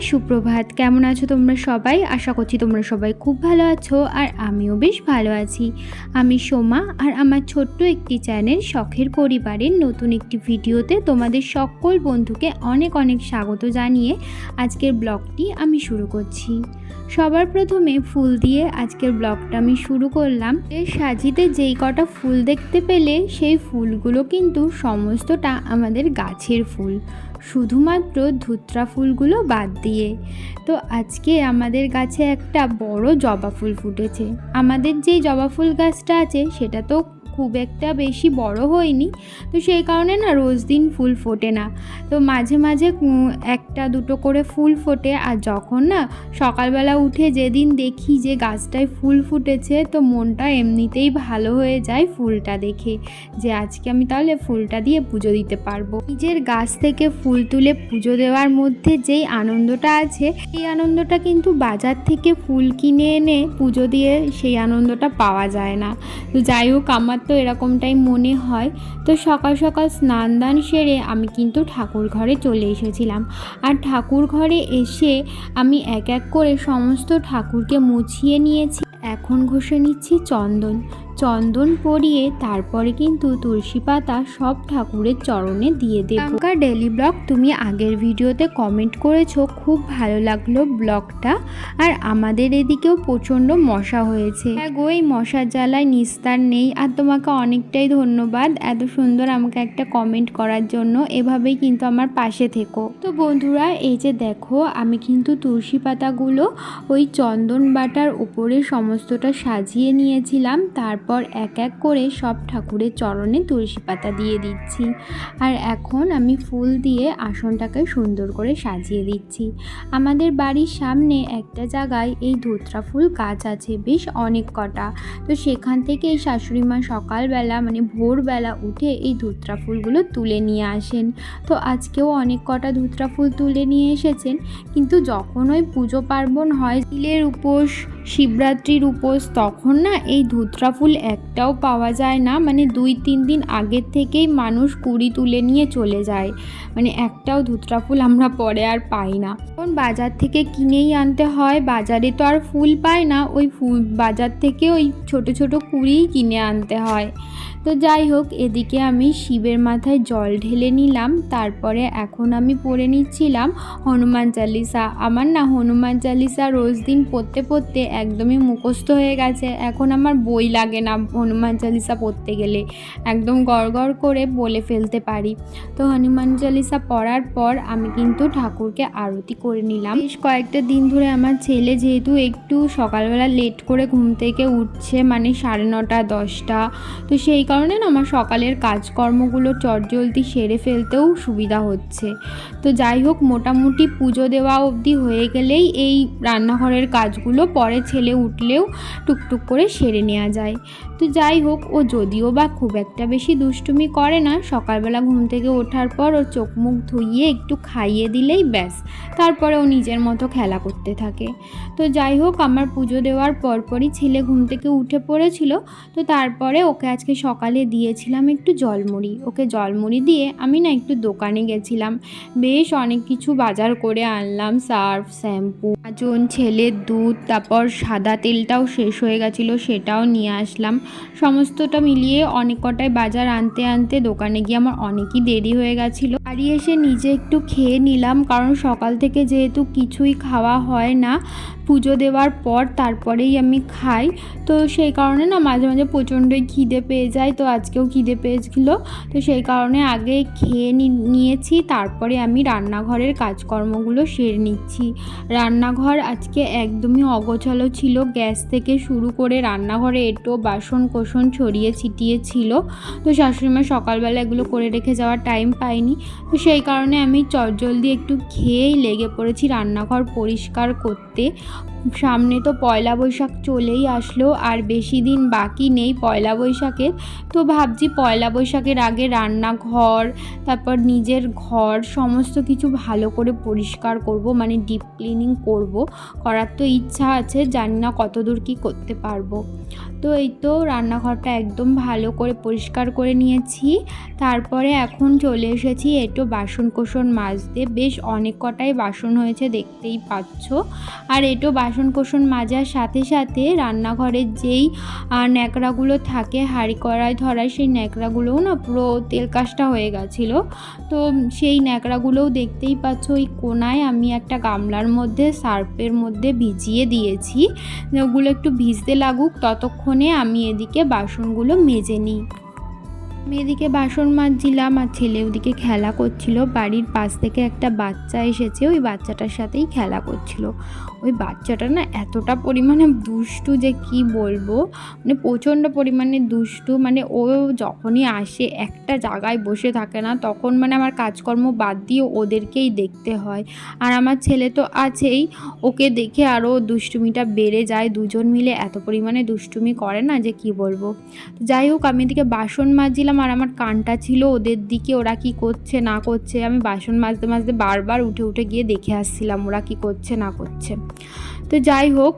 সুপ্রভাত। কেমন আছো তোমরা সবাই? আশা করছি তোমরা সবাই খুব ভালো আছো আর আমিও বেশ ভালো আছি। আমি সোমা আর আমার ছোট্ট একটি চ্যানেল শখের পরিবারের নতুন একটি ভিডিওতে তোমাদের সকল বন্ধুকে অনেক অনেক স্বাগত জানিয়ে আজকের ব্লগটি আমি শুরু করছি। সবার প্রথমে ফুল দিয়ে আজকের ব্লগটা আমি শুরু করলাম। এর সাজিতে যেই কটা ফুল দেখতে পেলে সেই ফুলগুলো কিন্তু সমস্তটা আমাদের গাছের ফুল, শুধুমাত্র ধুত্রা ফুলগুলো বাদ দিয়ে। তো আজকে আমাদের গাছে একটা বড় জবা ফুল ফুটেছে। আমাদের যেই জবা ফুল গাছটা আছে সেটা তো খুব একটা বেশি বড় হয়নি, তো সেই কারণে না রোজ দিন ফুল ফোটে না। তো মাঝে মাঝে একটা দুটো করে ফুল ফোটে। আর যখন না সকালবেলা উঠে যেদিন দেখি যে গাছটায় ফুল ফুটেছে, তো মনটা এমনিতেই ভালো হয়ে যায় ফুলটা দেখে, যে আজকে আমি তাহলে ফুলটা দিয়ে পুজো দিতে পারবো। নিজের গাছ থেকে ফুল তুলে পুজো দেওয়ার মধ্যে যেই আনন্দটা আছে, এই আনন্দটা কিন্তু বাজার থেকে ফুল কিনে এনে পুজো দিয়ে সেই আনন্দটা পাওয়া যায় না। তো যাই হোক, আমার তো এরকমটাই মনে হয়। তো সকাল সকাল স্নান দান সেরে আমি কিন্তু ঠাকুর ঘরে চলে এসেছিলাম। আর ঠাকুর ঘরে এসে আমি এক এক করে সমস্ত ঠাকুরকে মুছিয়ে নিয়েছি। এখন ঘষে নিচ্ছি চন্দন পরিয়ে তারপরে কিন্তু তুলসী পাতা সব ঠাকুরের চরণে দিয়ে দেব। আমার ডেলি ব্লগ তুমি আগের ভিডিওতে কমেন্ট করেছো, খুব ভালো লাগলো ব্লগটা। আর আমাদের এদিকেও প্রচণ্ড মশা হয়েছে। গো, এই মশার জ্বালায় নিস্তার নেই। আর তোমাকে অনেকটাই ধন্যবাদ এত সুন্দর আমাকে একটা কমেন্ট করার জন্য। এভাবেই কিন্তু আমার পাশে থেকো। তো বন্ধুরা, এই যে দেখো, আমি কিন্তু তুলসী পাতাগুলো ওই চন্দন বাটার উপরে সমস্তটা সাজিয়ে নিয়েছিলাম। তারপর এক এক করে সব ঠাকুরের চরণে তুলসী পাতা দিয়ে দিচ্ছি। আর এখন আমি ফুল দিয়ে আসনটাকে সুন্দর করে সাজিয়ে দিচ্ছি। আমাদের বাড়ির সামনে একটা জায়গায় এই ধুত্রা ফুল গাছ আছে, বেশ অনেক কটা। তো সেখান থেকে এই শাশুড়ি মা সকালবেলা মানে ভোরবেলা উঠে এই ধুত্রা ফুলগুলো তুলে নিয়ে আসেন। তো আজকেও অনেক কটা ধুত্রা ফুল তুলে নিয়ে এসেছেন। কিন্তু যখন ওই পুজো পার্বণ হয়, তিলের উপোস, শিবরাত্রির উপোস, তখন না এই ধুত্রা ফুল একটাও পাওয়া যায় না। মানে 2-3 দিন আগের থেকেই মানুষ কুড়ি তুলে নিয়ে চলে যায়। মানে একটাও ধুত্রা ফুল আমরা পরে আর পাই না। তখন বাজার থেকে কিনেই আনতে হয়। বাজারে তো আর ফুল পায় না, ওই ফুল বাজার থেকে ওই ছোট ছোট কুড়িই কিনে আনতে হয়। তো যাই হোক, এদিকে আমি শিবের মাথায় জল ঢেলে নিলাম। তারপরে এখন আমি পড়ে নিচ্ছিলাম হনুমান চালিসা। আমার না হনুমান চালিসা রোজ দিন পড়তে পড়তে একদমই মুখস্থ হয়ে গেছে। এখন আমার বই লাগে না হনুমান চালিসা পড়তে গেলে, একদম গড় করে বলে ফেলতে পারি। তো হনুমান চালিসা পড়ার পর আমি কিন্তু ঠাকুরকে আরতি করে নিলাম। বেশ কয়েকটা দিন ধরে আমার ছেলে যেহেতু একটু সকালবেলা লেট করে ঘুম থেকে উঠছে, মানে 9:30 10টা, তো সেই কারণে না আমার সকালের কাজকর্মগুলো চটজলদি সেরে ফেলতেও সুবিধা হচ্ছে। তো যাই হোক, মোটামুটি পুজো দেওয়া অবধি হয়ে গেলেই এই রান্নাঘরের কাজগুলো পরে ছেলে উঠলেও টুকটুক করে সেরে নেওয়া যায়। তো যাই হোক, ও যদিও বা খুব একটা বেশি দুষ্টুমি করে না, সকালবেলা ঘুম থেকে ওঠার পর ওর চোখ মুখ ধুইয়ে একটু খাইয়ে দিলেই ব্যাস, তারপরে ও নিজের মতো খেলা করতে থাকে। তো যাই হোক, আমার পুজো দেওয়ার পরপরই ছেলে ঘুম থেকে উঠে পড়েছিল। তো তারপরে ওকে আজকে সকালে দিয়েছিলাম একটু জলমুড়ি। ওকে জলমুড়ি দিয়ে আমি না একটু দোকানে গেছিলাম। বেশ অনেক কিছু বাজার করে আনলাম, সার্ফ, শ্যাম্পু, মাজন, ছেলের দুধ, তারপর সাদা তেলটাও শেষ হয়ে গেছিলো, সেটাও নিয়ে আসলাম। সমস্তটা মিলিয়ে অনেক কটাই বাজার আনতে আনতে দোকানে গিয়ে আমার অনেকই দেরি হয়ে গেছিলো। বাড়ি এসে নিজে একটু খেয়ে নিলাম, কারণ সকাল থেকে যেহেতু কিছুই খাওয়া হয় না, পুজো দেওয়ার পর তারপরেই আমি খাই। তো সেই কারণে না মাঝে মাঝে প্রচণ্ডই খিদে পেয়ে যায়। তো আজকেও খিদে পেয়েছিল, তো সেই কারণে আগে খেয়ে নিয়েছি। তারপরে আমি রান্নাঘরের কাজকর্মগুলো সেরে নিচ্ছি। রান্নাঘর আজকে একদমই অগোছালো ছিল, গ্যাস থেকে শুরু করে রান্নাঘরে এঁটো বাসন কোসন ছড়িয়ে ছিটিয়ে ছিল। তো শাশুড়িমা সকালবেলা এগুলো করে রেখে যাওয়ার টাইম পাইনি। তো সেই কারণে আমি চটজলদি একটু খেয়েই লেগে পড়েছি রান্নাঘর পরিষ্কার করতে। সামনে তো পয়লা বৈশাখ চলেই আসলো, আর বেশি দিন বাকি নেই পয়লা বৈশাখের। তো ভাবছি পয়লা বৈশাখের আগে রান্নাঘর, তারপর নিজের ঘর সমস্ত কিছু ভালো করে পরিষ্কার করব, মানে ডিপ ক্লিনিং করব। করার তো ইচ্ছা আছে, জানি না কতদূর কি করতে পারবো। তো এই তো রান্নাঘরটা একদম ভালো করে পরিষ্কার করে নিয়েছি। তারপরে এখন চলে এসেছি একটু বাসন কোসন মাজতে। বেশ অনেক কটাই বাসন হয়েছে, দেখতেই পাচ্ছ। আর একটু বাসন কোসন মাজার সাথে সাথে রান্নাঘরের যেই ন্যাকড়াগুলো থাকে হাঁড়ি কড়াই ধরায়, সেই ন্যাকড়াগুলোও না পুরো তেলকাশটা হয়ে গেছিলো। তো সেই ন্যাকড়াগুলোও দেখতেই পাচ্ছ ওই কোনায় আমি একটা গামলার মধ্যে সার্ফের মধ্যে ভিজিয়ে দিয়েছি। ওগুলো একটু ভিজতে লাগুক, ততক্ষণে আমি এদিকে বাসনগুলো মেজে নিই। এদিকে বাসন মাজছিলাম আর ছেলে ওদিকে খেলা করছিল। বাড়ির পাশ থেকে একটা বাচ্চা এসেছে, ওই বাচ্চাটার সাথেই খেলা করছিল। ওই বাচ্চাটা না এতটা পরিমাণে দুষ্টু যে কি বলবো, মানে প্রচণ্ড পরিমাণে দুষ্টু। মানে ও যখনই আসে একটা জায়গায় বসে থাকে না, তখন মানে আমার কাজকর্ম বাদ দিয়ে ওদেরকেই দেখতে হয়। আর আমার ছেলে তো আছেই, ওকে দেখে আরও দুষ্টুমিটা বেড়ে যায়। দুজন মিলে এত পরিমাণে দুষ্টুমি করে না যে কি বলবো। যাই হোক, আমি এদিকে বাসন মাজছিলাম আর আমার কানটা ছিল ওদের দিকে, ওরা কি করছে না করছে। আমি বাসন মাজতে মাজতে বারবার উঠে উঠে গিয়ে দেখে আসছিলাম ওরা কি করছে না করছে। তো যাই হোক,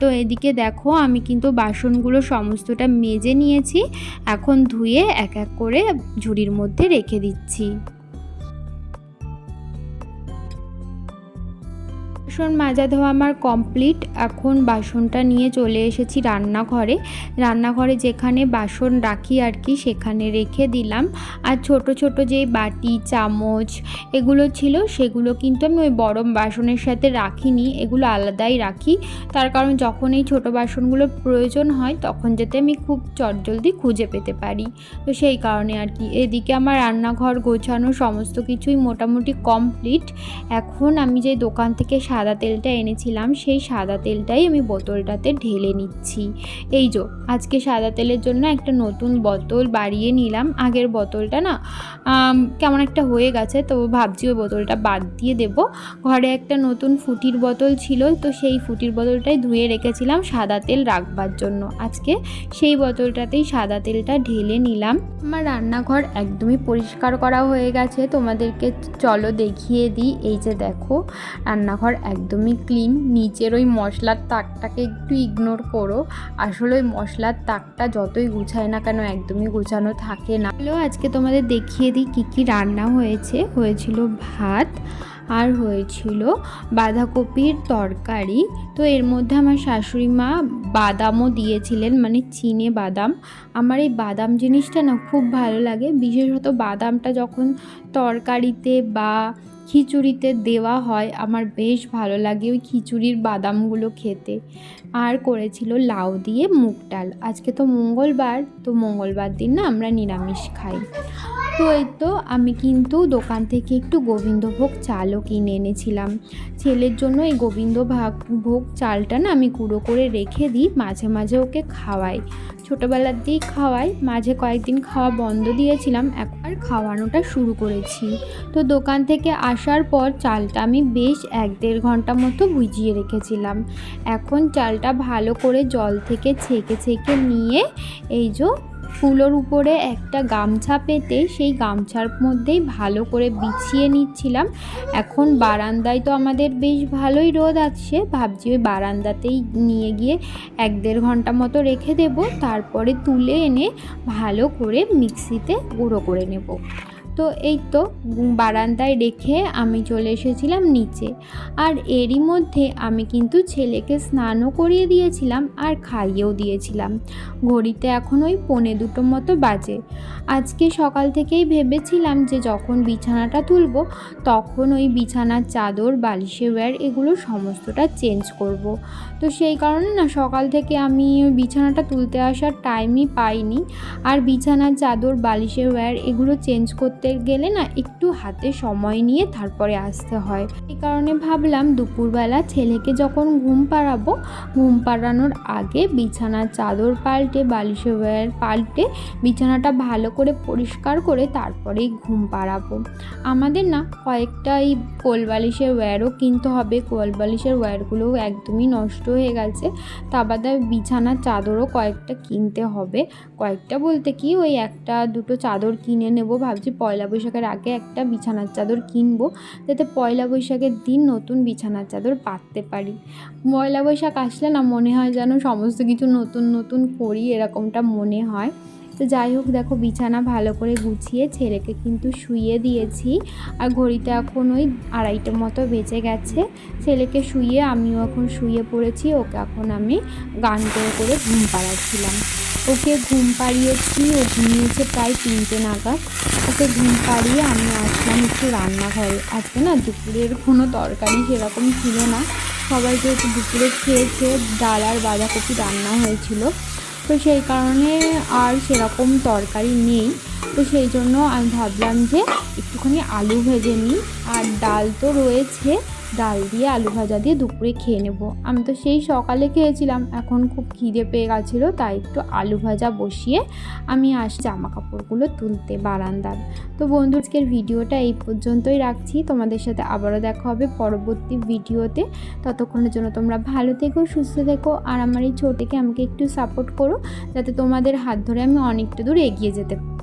তো এদিকে দেখো আমি কিন্তু বাসনগুলো সমস্তটা মেজে নিয়েছি। এখন ধুয়ে এক এক করে ঝুড়ির মধ্যে রেখে দিচ্ছি। বাসন মাজা ধোয়া আমার কমপ্লিট। এখন বাসনটা নিয়ে চলে এসেছি রান্নাঘরে যেখানে বাসন রাখি আর কি, সেখানে রেখে দিলাম। আর ছোট ছোট যেই বাটি চামচ এগুলো ছিল, সেগুলো কিন্তু আমি ওই বড় বাসনের সাথে রাখিনি, এগুলো আলাদাই রাখি। তার কারণ যখন এই ছোটো বাসনগুলোর প্রয়োজন হয় তখন যাতে আমি খুব চটজলদি খুঁজে পেতে পারি। তো সেই কারণে আর কি। এদিকে আমার রান্নাঘর গোছানো সমস্ত কিছুই মোটামুটি কমপ্লিট। এখন আমি যে দোকান থেকে সাদা তেলটা এনেছিলাম, সেই সাদা তেলটাই আমি বোতলটাতে ঢেলে নিচ্ছি। এই যে আজকে সাদা তেলের জন্য একটা নতুন বোতল বাড়িয়ে নিলাম। আগের বোতলটা না কেমন একটা হয়ে গেছে, তো ভাবছি ওই বোতলটা বাদ দিয়ে দেব। ঘরে একটা নতুন ফুটির বোতল ছিল, তো সেই ফুটির বোতলটাই ধুয়ে রেখেছিলাম সাদা তেল রাখবার জন্য। আজকে সেই বোতলটাতেই সাদা তেলটা ঢেলে নিলাম। আমার রান্নাঘর একদমই পরিষ্কার করা হয়ে গেছে, তোমাদেরকে চলো দেখিয়ে দিই। এই যে দেখো, রান্নাঘর একদমই ক্লিন। নিচের ওই মশলার তাকটাকে একটু ইগনোর করো, আসলে ওই মশলার তাকটা যতই গুছায় না কেন একদমই গুছানো থাকে না। আজকে তোমাদের দেখিয়ে দিই কী কী রান্না হয়েছিল ভাত, আর হয়েছিল বাঁধাকপির তরকারি। তো এর মধ্যে আমার শাশুড়ি মা বাদামও দিয়েছিলেন, মানে চিনে বাদাম। আমার এই বাদাম জিনিসটা না খুব ভালো লাগে, বিশেষত বাদামটা যখন তরকারিতে বা খিচুড়িতে দেওয়া হয় আমার বেশ ভালো লাগে ওই খিচুড়ির বাদামগুলো খেতে। আর করেছিল লাউ দিয়ে মুগ ডাল। আজকে তো মঙ্গলবার, তো মঙ্গলবার দিন না আমরা নিরামিষ খাই। তো এই তো আমি কিন্তু দোকান থেকে একটু গোবিন্দভোগ চালও কিনে এনেছিলাম ছেলের জন্য। এই গোবিন্দভোগ চালটা না আমি গুঁড়ো করে রেখে দিই, মাঝে মাঝে ওকে খাওয়াই। ছোটোবেলার দিয়েই খাওয়াই, মাঝে কয়েকদিন খাওয়া বন্ধ দিয়েছিলাম, একবার খাওয়ানোটা শুরু করেছি। তো দোকান থেকে আসার পর চালটা আমি বেশ 1-1.5 ঘন্টা মতো ভিজিয়ে রেখেছিলাম। এখন চালটা ভালো করে জল থেকে ছেঁকে নিয়ে এই যে ফুলোর উপরে একটা গামছা পেতে সেই গামছার মধ্যেই ভালো করে বিছিয়ে নিচ্ছিলাম। এখন বারান্দায় তো আমাদের বেশ ভালোই রোদ আছে, ভাবছি ওই বারান্দাতেই নিয়ে গিয়ে 1-1.5 ঘন্টা মতো রেখে দেব, তারপরে তুলে এনে ভালো করে মিক্সিতে গুঁড়ো করে নেব। তো এই তো বারান্দায় রেখে আমি চলে এসেছিলাম নিচে। আর এরই মধ্যে আমি কিন্তু ছেলেকে স্নানও করিয়ে দিয়েছিলাম আর খাইয়েও দিয়েছিলাম। ঘড়িতে এখন ওই 1:45 মতো বাজে। আজকে সকাল থেকেই ভেবেছিলাম যে যখন বিছানাটা তুলব তখন ওই বিছানার চাদর বালিশের ওয়্যার এগুলো সমস্তটা চেঞ্জ করব। তো সেই কারণে না সকাল থেকে আমি ওই বিছানাটা তুলতে আসার টাইমই পাইনি। আর বিছানার চাদর বালিশের ওয়্যার এগুলো চেঞ্জ করতে করতে গেলে না একটু হাতে সময় নিয়ে তারপরে আসতে হয়। এই কারণে ভাবলাম দুপুরবেলা ছেলেকে যখন ঘুম পাড়াবো, ঘুম পাড়ানোর আগে বিছানার চাদর পাল্টে বালিশের ওয়্যার পাল্টে বিছানাটা ভালো করে পরিষ্কার করে তারপরেই ঘুম পাড়াবো। আমাদের না কয়েকটা এই কোলবালিশের ওয়্যারও কিনতে হবে। কোলবালিশের ওয়্যারগুলো একদমই নষ্ট হয়ে গেছে। তা বাদে বিছানার চাদরও কয়েকটা কিনতে হবে। কয়েকটা বলতে কি, ওই একটা দুটো চাদর কিনে নেব। ভাবছি পয়লা বৈশাখের আগে একটা বিছানার চাদর কিনবো, যাতে পয়লা বৈশাখের দিন নতুন বিছানার চাদর পাততে পারি। পয়লা বৈশাখ আসলে না মনে হয় যেন সমস্ত কিছু নতুন নতুন করি, এরকমটা মনে হয়। তো যাই হোক, দেখো বিছানা ভালো করে গুছিয়ে ছেলেকে কিন্তু শুইয়ে দিয়েছি। আর ঘড়িতে এখন ওই 2:30 মতো বেজে গেছে। ছেলেকে শুইয়ে আমিও এখন শুয়ে পড়েছি। ওকে এখন আমি গান করে করে ঘুম পাড়াচ্ছিলাম। ওকে ঘুম পাড়িয়েছি, ও ঘুমিয়েছে প্রায় 3টে নাগাদ। ওকে ঘুম পাড়িয়ে আমি আসলাম একটু রান্নাঘরে। আজকে না দুপুরের কোনো তরকারি সেরকম ছিল না। সবাই যেহেতু দুপুরে খেয়েছে, ডাল আর বাঁধাকপি রান্না হয়েছিল, তো সেই কারণে আর সেরকম তরকারি নেই। তো সেই জন্য আমি ভাবলাম যে একটুখানি আলু ভেজে নিই, আর ডাল তো রয়েছে, ডাল দিয়ে আলু ভাজা দিয়ে দুপুরে খেয়ে নেব। আমি তো সেই সকালে খেয়েছিলাম, এখন খুব খিদে পেয়ে গেছিলো, তাই একটু আলু ভাজা বসিয়ে আমি জামা কাপড়গুলো তুলতে বারান্দার। তো বন্ধু, আজকের ভিডিওটা এই পর্যন্তই রাখছি। তোমাদের সাথে আবারও দেখা হবে পরবর্তী ভিডিওতে। ততক্ষণের জন্য তোমরা ভালো থেকো, সুস্থ থেকো, আর আমার এই ছোটকে আমাকে একটু সাপোর্ট করো, যাতে তোমাদের হাত ধরে আমি অনেকটা দূর এগিয়ে যেতে পারি।